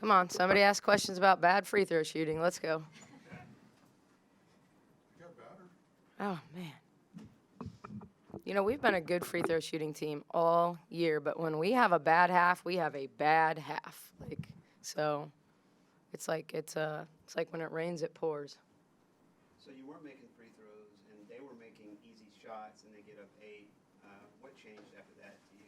Come on, somebody ask questions about bad free throw shooting. Let's go. Oh, man. You know, we've been a good free throw shooting team all year, but when we have a bad half, we have a bad half. So it's like when it rains, it pours. So you weren't making free throws, and they were making easy shots, and they get up 8. What changed after that to you?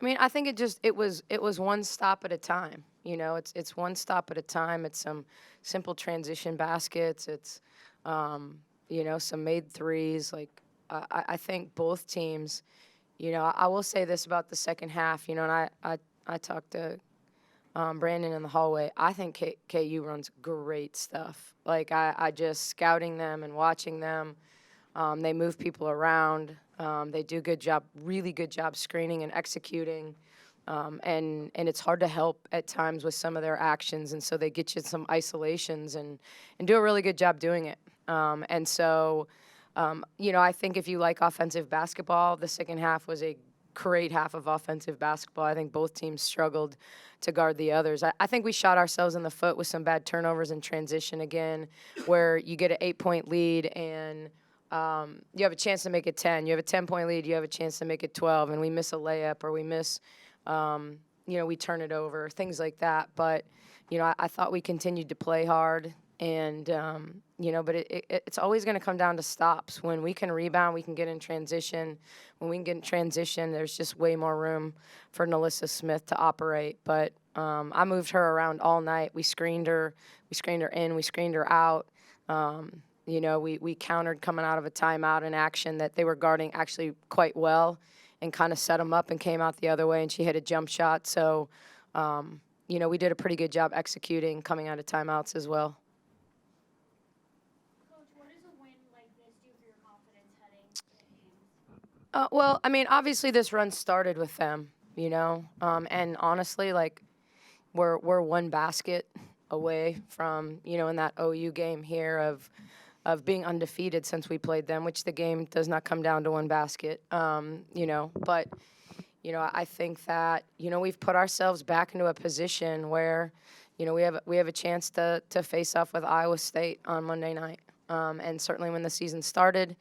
I mean, I think it was one stop at a time. You know, it's one stop at a time. It's some simple transition baskets. It's some made threes. I think both teams. You know, I will say this about the second half. You know, and I talked to Brandon in the hallway. I think KU runs great stuff. I just scouting them and watching them. They move people around. They do really good job screening and executing. And it's hard to help at times with some of their actions. And so they get you some isolations and do a really good job doing it. I think if you like offensive basketball, the second half was a great half of offensive basketball. I think both teams struggled to guard the others. I think we shot ourselves in the foot with some bad turnovers in transition again, where you get an 8-point lead and you have a chance to make it 10. You have a 10-point lead, you have a chance to make it 12, and we miss a layup or we miss, we turn it over, things like that. But, I thought we continued to play hard. And, but it's always going to come down to stops. When we can rebound, we can get in transition. When we can get in transition, there's just way more room for Nalissa Smith to operate. But I moved her around all night. We screened her in, we screened her out. We countered coming out of a timeout in action that they were guarding actually quite well and kind of set them up and came out the other way, and she hit a jump shot. So, we did a pretty good job executing coming out of timeouts as well. Well, I mean, obviously this run started with them, and honestly, we're one basket away from, in that OU game here of being undefeated since we played them, which the game does not come down to one basket, but, I think that, we've put ourselves back into a position where, we have a chance to face off with Iowa State on Monday night, and certainly when the season started,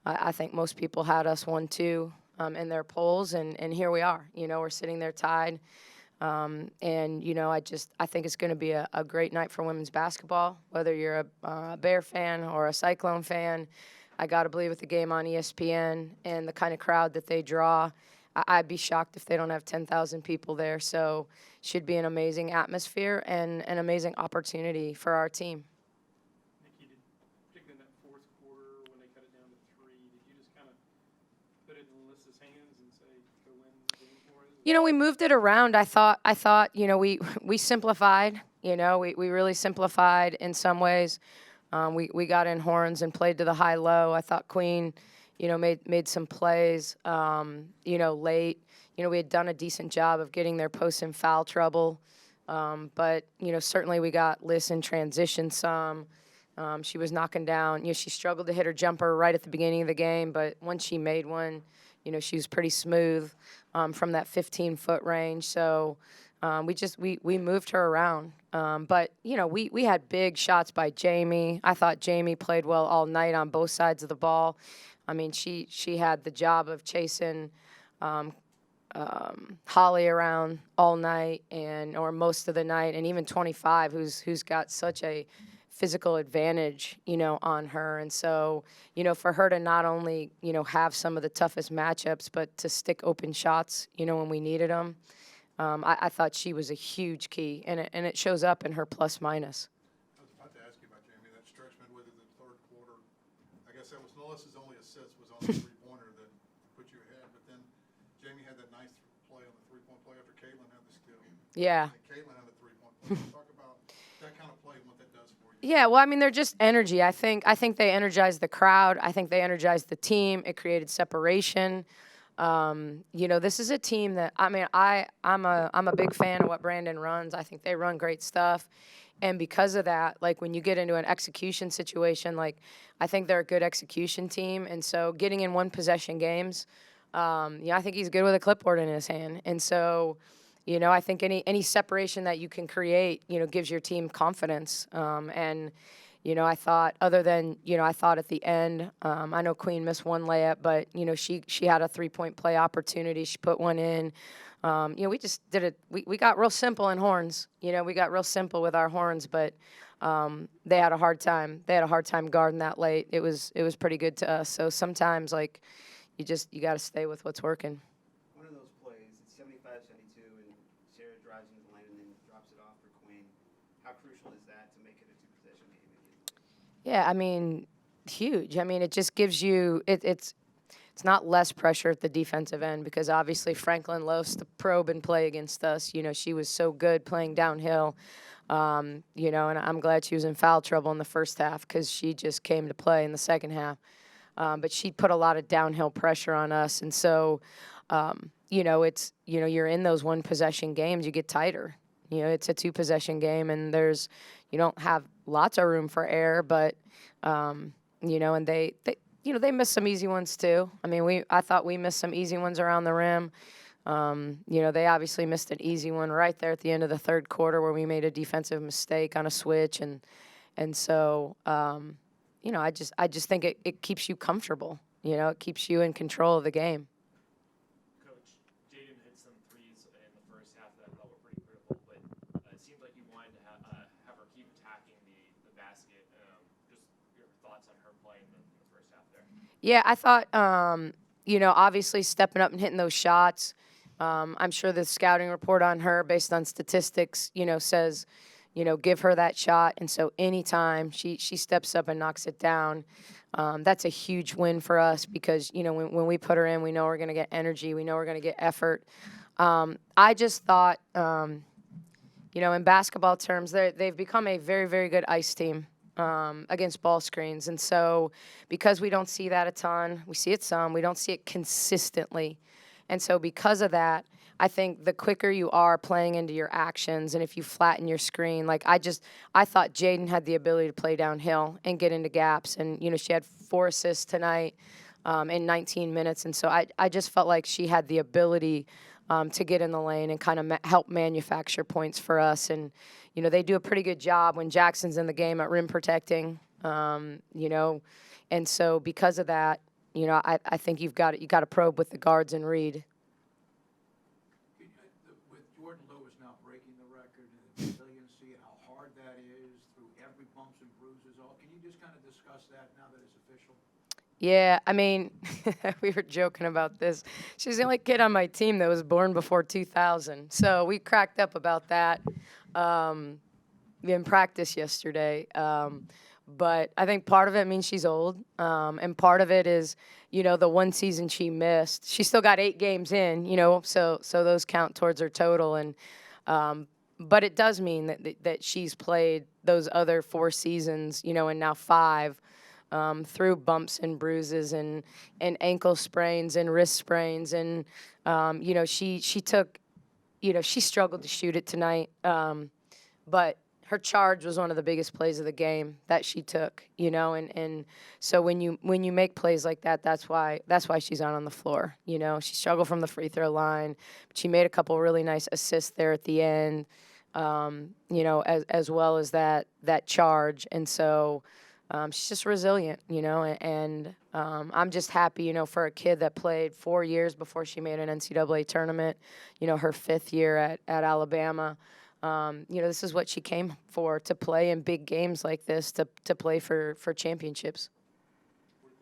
I think most people had us 1-2 in their polls, and here we are. We're sitting there tied, and I think it's going to be a great night for women's basketball. Whether you're a Bear fan or a Cyclone fan, I got to believe with the game on ESPN and the kind of crowd that they draw, I'd be shocked if they don't have 10,000 people there. So, should be an amazing atmosphere and an amazing opportunity for our team. We moved it around. I thought, we simplified. We really simplified in some ways. We got in horns and played to the high-low. I thought Queen, made some plays, late. We had done a decent job of getting their post and foul trouble. But, certainly we got Liz in transition some. She was knocking down. She struggled to hit her jumper right at the beginning of the game, but once she made one, she was pretty smooth from that 15-foot range. So we moved her around. But, we had big shots by Jamie. I thought Jamie played well all night on both sides of the ball. I mean, she had the job of chasing Holly around all night or most of the night, and even 25, who's got such a physical advantage, on her. And so, for her to not only, have some of the toughest matchups, but to stick open shots, when we needed them, I thought she was a huge key, and it shows up in her plus minus. I was about to ask you about Jamie, that stretch midway through the third quarter. I guess that was Melissa's only assist was on the three-pointer that put you ahead, but then Jamie had that nice play on the three-point play after Caitlin had the steal. Yeah. And Caitlin had the three-point play. Talk about that kind of play and what that does for you. Yeah, well, I mean, they're just energy. I think they energized the crowd. I think they energized the team. It created separation. This is a team that, I mean, I'm a big fan of what Brandon runs. I think they run great stuff. And because of that, when you get into an execution situation, I think they're a good execution team. And so getting in one possession games, I think he's good with a clipboard in his hand. And so, I think any separation that you can create, gives your team confidence. And I thought I thought at the end, I know Queen missed one layup, but she had a 3-point play opportunity. She put one in. We just did it. We got real simple in horns. We got real simple with our horns, but they had a hard time. They had a hard time guarding that late. It was pretty good to us. So sometimes you got to stay with what's working. One of those plays, it's 75-72, and Sarah drives into the lane and then drops it off for Queen. How crucial is that to make it a two-possession game again? Yeah, I mean, huge. I mean, it just gives you it's not less pressure at the defensive end because obviously Franklin loves to probe and play against us. She was so good playing downhill. And I'm glad she was in foul trouble in the first half because she just came to play in the second half. But she put a lot of downhill pressure on us, and so it's you're in those one possession games, you get tighter. It's a 2-possession game, and you don't have lots of room for error, but and they missed some easy ones too. I mean, I thought we missed some easy ones around the rim. They obviously missed an easy one right there at the end of the third quarter where we made a defensive mistake on a switch, and so I just think it keeps you comfortable. It keeps you in control of the game. Coach, Jaden hit some threes in the first half that I thought were pretty critical, but it seemed like you wanted to have her keep attacking the basket. Just your thoughts on her play in the first half there. Yeah, I thought, obviously stepping up and hitting those shots. I'm sure the scouting report on her, based on statistics, says, give her that shot. And so anytime she steps up and knocks it down, that's a huge win for us because, when we put her in, we know we're going to get energy. We know we're going to get effort. I just thought, in basketball terms, they've become a very, very good ice team against ball screens. And so because we don't see that a ton, we see it some, we don't see it consistently. And so because of that, I think the quicker you are playing into your actions and if you flatten your screen, I thought Jaden had the ability to play downhill and get into gaps. And, she had 4 assists tonight in 19 minutes. And so I just felt like she had the ability to get in the lane and kind of help manufacture points for us. And, they do a pretty good job when Jackson's in the game at rim protecting, And so because of that, I think you got to probe with the guards and read. With Jordan Lewis now breaking the record and the resiliency and how hard that is through every bumps and bruises, can you just kind of discuss that now that it's official? Yeah, I mean, we were joking about this. She's the only kid on my team that was born before 2000. So we cracked up about that in practice yesterday. But I think part of it means she's old, and part of it is, the one season she missed. She still got 8 games in, so those count towards her total. And but it does mean that she's played those other 4 seasons, and now 5 through bumps and bruises and ankle sprains and wrist sprains. And she took, she struggled to shoot it tonight, but her charge was one of the biggest plays of the game that she took, and so when you make plays like that, that's why she's on the floor. She struggled from the free throw line, but she made a couple really nice assists there at the end, as well as that charge, and so she's just resilient, and I'm just happy, for a kid that played 4 years before she made an NCAA tournament, her 5th year at Alabama. This is what she came for, to play in big games like this, to play for championships. When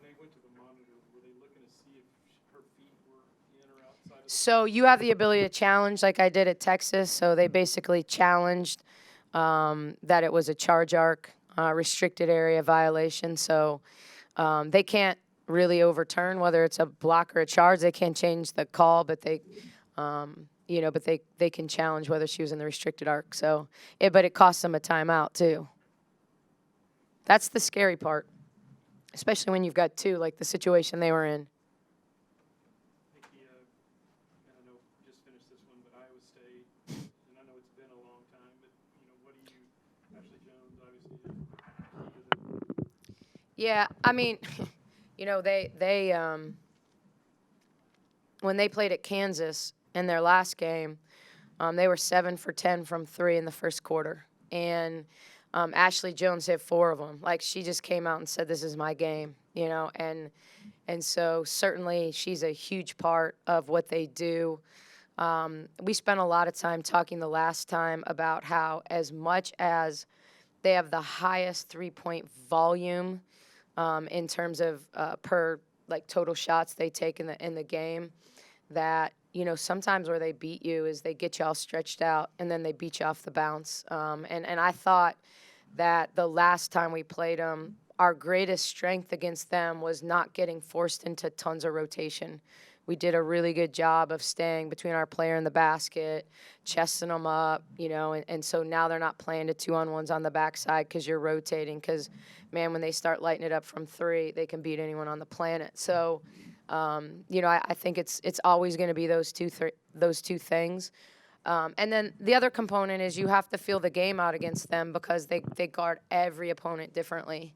they went to the monitor, were they looking to see if her feet were in or outside of the... So you have the ability to challenge like I did at Texas. So they basically challenged that it was a charge arc, restricted area violation. So they can't really overturn whether it's a block or a charge. They can't change the call, but they can challenge whether she was in the restricted arc. So, but it costs them a timeout too. That's the scary part, especially when you've got 2, like the situation they were in. Nikki, I don't know, just finished this one, but Iowa State, and I know it's been a long time, but what do you, Ashley Jones, obviously. Yeah, I mean, they when they played at Kansas in their last game, They were 7 for 10 from 3 in the first quarter. And Ashley Jones hit 4 of them. Like, she just came out and said, this is my game, you know. And so certainly she's a huge part of what they do. We spent a lot of time talking the last time about how as much as they have the highest three-point volume in terms of per like total shots they take in the game, that you know sometimes where they beat you is they get you all stretched out and then they beat you off the bounce. And I thought that the last time we played them, our greatest strength against them was not getting forced into tons of rotation. We did a really good job of staying between our player and the basket, chesting them up, you know, and so now they're not playing the 2-on-1s on the backside because you're rotating. Because, man, when they start lighting it up from 3, they can beat anyone on the planet. So, you know, I think it's always going to be those two things. And then the other component is you have to feel the game out against them because they guard every opponent differently.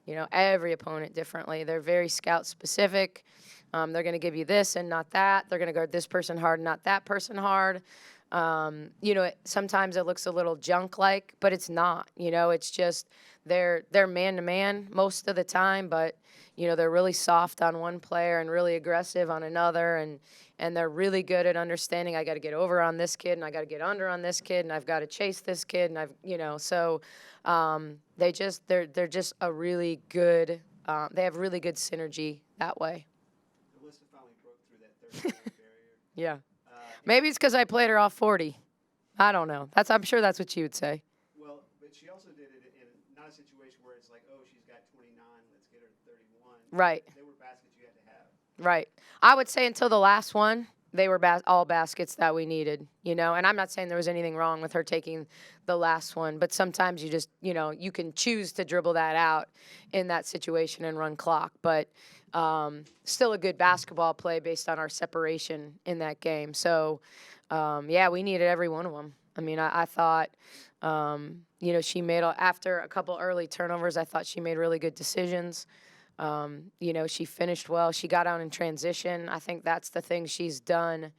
You know, every opponent differently. They're very scout specific. They're going to give you this and not that. They're going to guard this person hard and not that person hard. You know, sometimes it looks a little junk-like, but it's not. You know, it's just they're man-to-man most of the time, but, you know, they're really soft on one player and really aggressive on another, and they're really good at understanding I got to get over on this kid and I got to get under on this kid and I've got to chase this kid and so they're just a really good they have really good synergy that way. Alyssa finally broke through that 30-point barrier. Yeah. Maybe it's because I played her off 40. I don't know. I'm sure that's what she would say. Well, but she also did it in not a situation where it's like, oh, she's got 29, let's get her to 31. Right. They were baskets you had to have. Right. I would say until the last one, they were all baskets that we needed, you know. And I'm not saying there was anything wrong with her taking the last one, but sometimes you just, you know, you can choose to dribble that out in that situation and run clock. But still a good basketball play based on our separation in that game. So, yeah, we needed every one of them. I mean, I thought, you know, she made, after a couple early turnovers, I thought she made really good decisions. You know, she finished well. She got out in transition. I think that's the thing she's done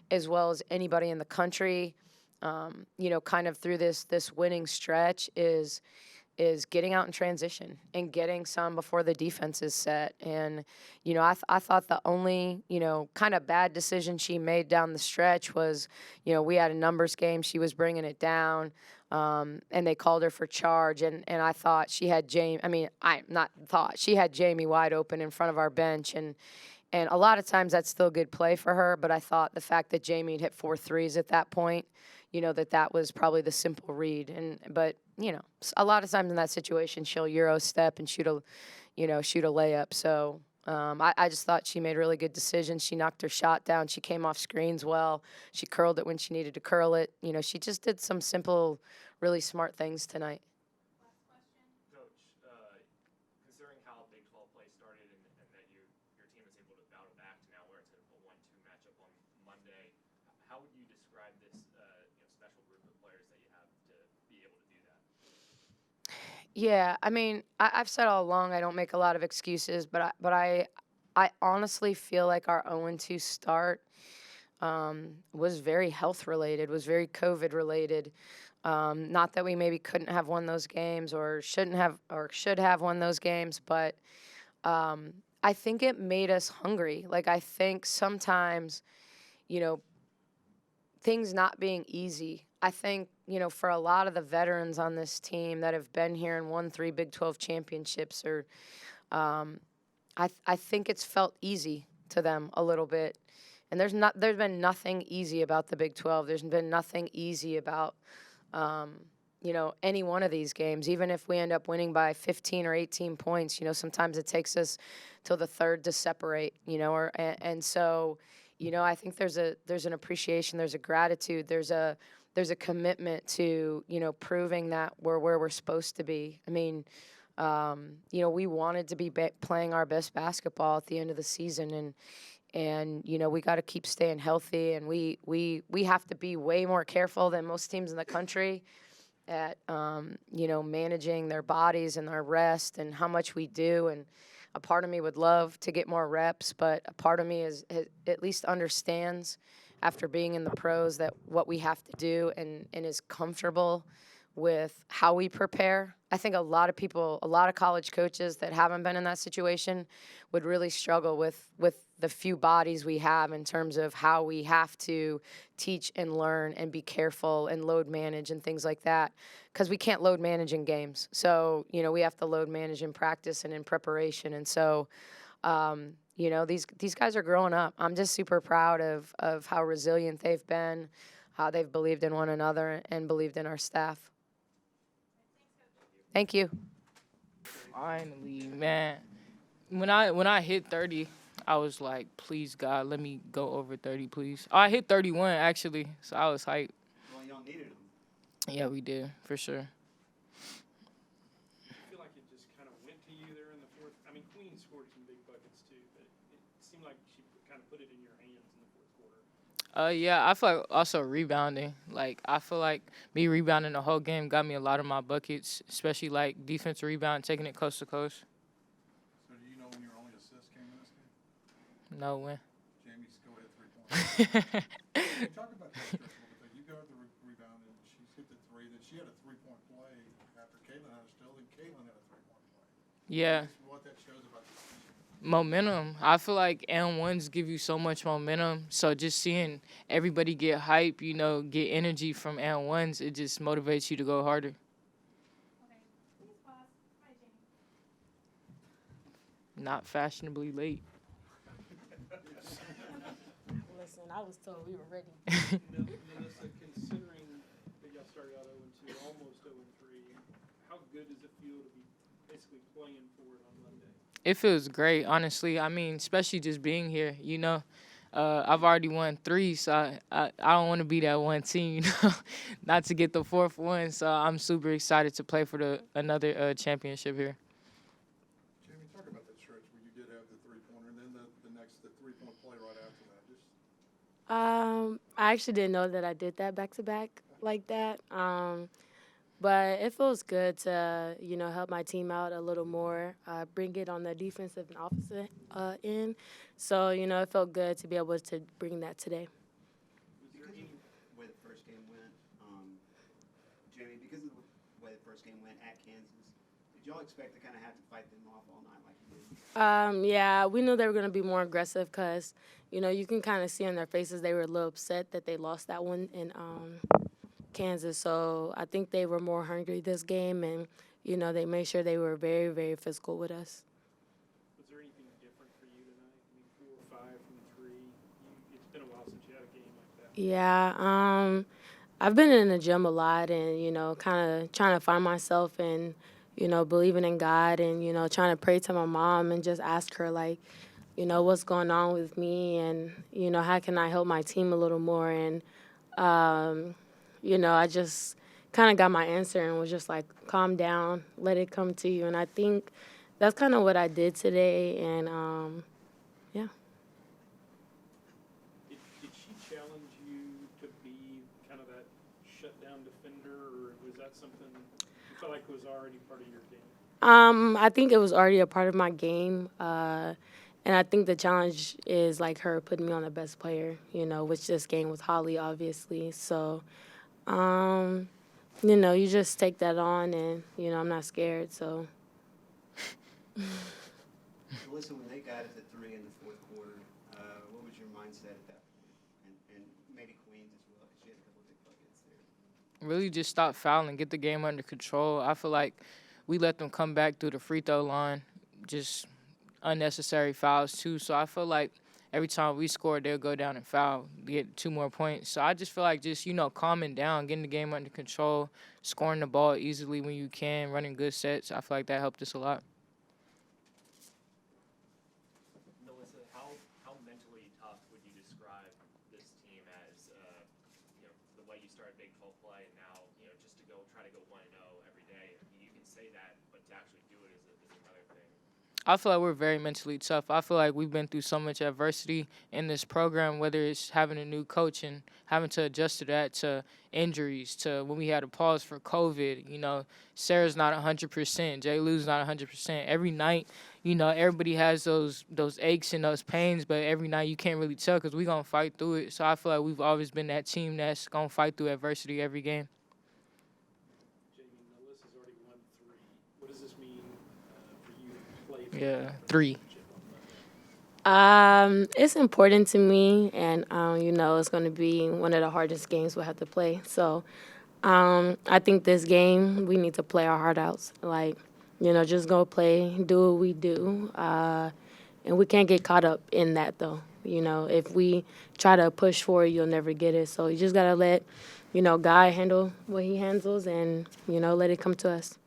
as well as anybody in the country, you know, kind of through this winning stretch is getting out in transition and getting some before the defense is set. And, you know, I thought the only, you know, kind of bad decision she made down the stretch was, you know, we had a numbers game. She was bringing it down. And they called her for charge, and I thought she had she had Jamie wide open in front of our bench, and a lot of times that's still good play for her, but I thought the fact that Jamie had hit 4 threes at that point, you know, that was probably the simple read, but you know, a lot of times in that situation she'll Euro step and shoot a layup, so I just thought she made really good decisions. She knocked her shot down. She came off screens well. She curled it when she needed to curl it. You know, she just did some simple, really smart things tonight. Coach, considering how Big 12 play started and that your team is able to battle back to now where it's a 1-2 matchup on Monday, how would you describe this special group of players that you have to be able to do that? Yeah, I mean, I've said all along I don't make a lot of excuses, but I honestly feel like our 0-2 start was very health related, was very COVID related. Not that we maybe couldn't have won those games or shouldn't have or should have won those games, but I think it made us hungry. Like, I think sometimes, you know, things not being easy. I think, you know, for a lot of the veterans on this team that have been here and won 3 Big 12 championships, or I think it's felt easy to them a little bit. And there's been nothing easy about the Big 12. There's been nothing easy about, you know, any one of these games. Even if we end up winning by 15 or 18 points, you know, sometimes it takes us till the third to separate, you know, and so, you know, I think there's an appreciation, there's a gratitude, there's a commitment to, you know, proving that we're where we're supposed to be. I mean, you know, we wanted to be playing our best basketball at the end of the season, and you know, we got to keep staying healthy, and we have to be way more careful than most teams in the country at, you know, managing their bodies and their rest and how much we do. And a part of me would love to get more reps, but a part of me at least understands after being in the pros that what we have to do and is comfortable with how we prepare. I think a lot of people, a lot of college coaches that haven't been in that situation would really struggle with the few bodies we have in terms of how we have to teach and learn and be careful and load manage and things like that, because we can't load manage in games. So, we have to load manage in practice and in preparation. And so, these guys are growing up. I'm just super proud of how resilient they've been, how they've believed in one another and believed in our staff. Thank you. Finally, man. When I hit 30, I was like, please God, let me go over 30, please. Oh, I hit 31 actually, so I was hyped. Well, y'all needed them. Yeah, we did for sure. I feel like it just kind of went to you there in the fourth. I mean, Queen scored some big buckets too, but it seemed like she kind of put it in your hands in the fourth quarter. Yeah, I feel like also rebounding. Like, I feel like me rebounding the whole game got me a lot of my buckets, especially like defensive rebound, taking it coast to coast. So do you know when your only assist came in this game? No win. Jamie's go-ahead 3-point. Can you talk about that stretch a little bit? You got the rebound, and she's hit the three. Then she had a 3-point play after Caitlin had a steal, then Caitlin had a 3-point play. Yeah. What that shows about the team. Momentum. I feel like N1s give you so much momentum. So just seeing everybody get hype, get energy from N1s, it just motivates you to go harder. Not fashionably late. Listen, I was told we were ready. Melissa, considering that y'all started out 0-2, almost 0-3, how good does it feel to be basically playing for it on Monday? It feels great, honestly. I mean, especially just being here, I've already won 3, so I don't want to be that one team, not to get the 4th one. So I'm super excited to play for another championship here. Jamie, talk about that stretch where you did have the 3-pointer, and then the 3-point play right after that. I actually didn't know that I did that back-to-back like that. But it feels good to, help my team out a little more, bring it on the defensive and offensive end. So, it felt good to be able to bring that today. Because of the way the first game went, Jamie, because of the way the first game went at Kansas, did y'all expect to kind of have to fight them off all night like you did? Yeah, we knew they were going to be more aggressive because, you can kind of see on their faces they were a little upset that they lost that one in Kansas. So I think they were more hungry this game, and, they made sure they were very, very physical with us. Was there anything different for you tonight? I mean, 4 or 5 from 3. It's been a while since you had a game like that. Yeah, I've been in the gym a lot and, kind of trying to find myself and, believing in God and, trying to pray to my mom and just ask her, like, what's going on with me and, how can I help my team a little more. And, I just kind of got my answer and was just like, calm down, let it come to you. And I think that's kind of what I did today. And, yeah. Did she challenge you to be kind of that shutdown defender, or was that something you felt like was already part of your game? I think it was already a part of my game. And I think the challenge is like her putting me on the best player, which this game was Holly, obviously. So, you just take that on and, I'm not scared, so. Melissa, when they got it to 3 in the fourth quarter, what was your mindset at that point? And maybe Queens as well, because she had a couple of big buckets there. Really just stop fouling, get the game under control. I feel like we let them come back through the free throw line, just unnecessary fouls too. So I feel like every time we score, they'll go down and foul, get 2 more points. So I just feel like just, calming down, getting the game under control, scoring the ball easily when you can, running good sets. I feel like that helped us a lot. Melissa, how mentally tough would you describe this team as, the way you started Big 12 play and now, just to try to go 1-0 every day? I mean, you can say that, but to actually do it is another thing. I feel like we're very mentally tough. I feel like we've been through so much adversity in this program, whether it's having a new coach and having to adjust to that, to injuries, to when we had to pause for COVID. You know, Sarah's not 100%, Jay Lou's not 100%. Every night, you know, everybody has those aches and those pains, but every night you can't really tell because we're going to fight through it. So I feel like we've always been that team that's going to fight through adversity every game. Jamie, Melissa's already won 3. What does this mean for you to play? Yeah, 3. It's important to me, and you know, it's going to be one of the hardest games we'll have to play. So, I think this game we need to play our heart out. Like, you know, just go play, do what we do, and we can't get caught up in that though. You know, if we try to push for it, you'll never get it. So you just gotta let, you know, God handle what He handles, and you know, let it come to us.